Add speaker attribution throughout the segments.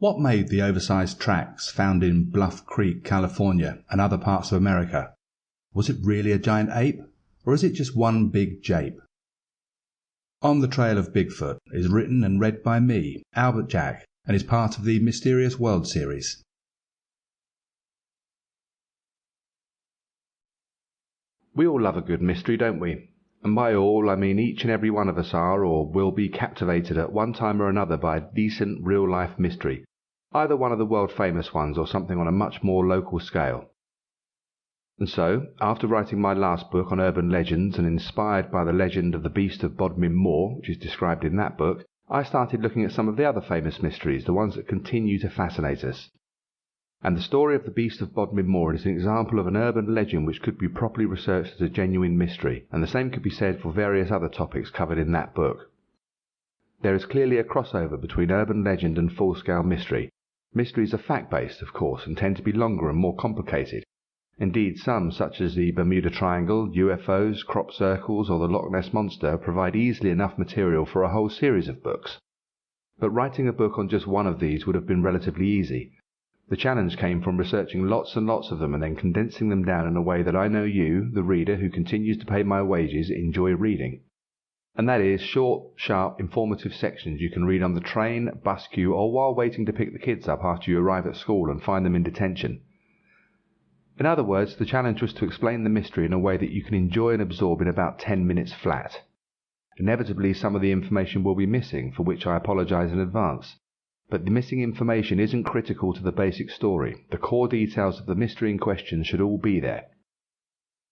Speaker 1: What made the oversized tracks found in Bluff Creek, California and other parts of America? Was it really a giant ape, or is it just one big jape? On the Trail of Bigfoot is written and read by me, Albert Jack, and is part of the Mysterious World series.
Speaker 2: We all love a good mystery, don't we? And by all, I mean each and every one of us are or will be captivated at one time or another by a decent real-life mystery, either one of the world-famous ones or something on a much more local scale. And so, after writing my last book on urban legends and inspired by the legend of the Beast of Bodmin Moor, which is described in that book, I started looking at some of the other famous mysteries, the ones that continue to fascinate us. And the story of the Beast of Bodmin Moor is an example of an urban legend which could be properly researched as a genuine mystery, and the same could be said for various other topics covered in that book. There is clearly a crossover between urban legend and full-scale mystery. Mysteries are fact-based, of course, and tend to be longer and more complicated. Indeed, some, such as the Bermuda Triangle, UFOs, crop circles, or the Loch Ness Monster, provide easily enough material for a whole series of books. But writing a book on just one of these would have been relatively easy. The challenge came from researching lots and lots of them and then condensing them down in a way that I know you, the reader who continues to pay my wages, enjoy reading. And that is short, sharp, informative sections you can read on the train, bus queue, or while waiting to pick the kids up after you arrive at school and find them in detention. In other words, the challenge was to explain the mystery in a way that you can enjoy and absorb in about 10 minutes flat. Inevitably, some of the information will be missing, for which I apologize in advance. But the missing information isn't critical to the basic story. The core details of the mystery in question should all be there.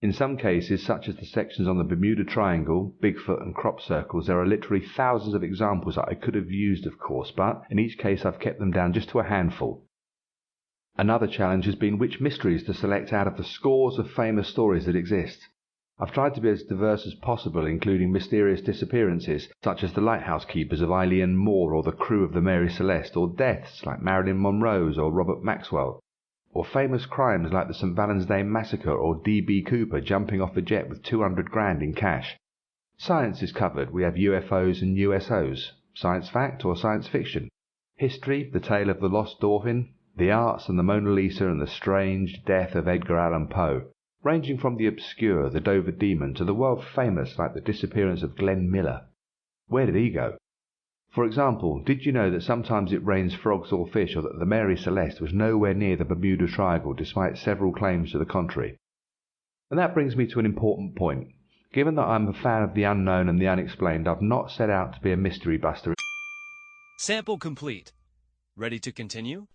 Speaker 2: In some cases, such as the sections on the Bermuda Triangle, Bigfoot and crop circles, there are literally thousands of examples that I could have used, of course, but in each case I've kept them down just to a handful. Another challenge has been which mysteries to select out of the scores of famous stories that exist. I've tried to be as diverse as possible, including mysterious disappearances, such as the lighthouse keepers of Eilean Moor or the crew of the Mary Celeste, or deaths like Marilyn Monroe's or Robert Maxwell, or famous crimes like the St. Valentine's Day Massacre or D.B. Cooper jumping off a jet with 200 grand in cash. Science is covered. We have UFOs and USOs. Science fact or science fiction. History, the tale of the lost dolphin. The arts and the Mona Lisa and the strange death of Edgar Allan Poe, ranging from the obscure, the Dover Demon, to the world-famous like the disappearance of Glenn Miller. Where did he go? For example, did you know that sometimes it rains frogs or fish, or that the Mary Celeste was nowhere near the Bermuda Triangle despite several claims to the contrary? And that brings me to an important point. Given that I'm a fan of the unknown and the unexplained, I've not set out to be a mystery buster.
Speaker 3: Sample complete. Ready to continue?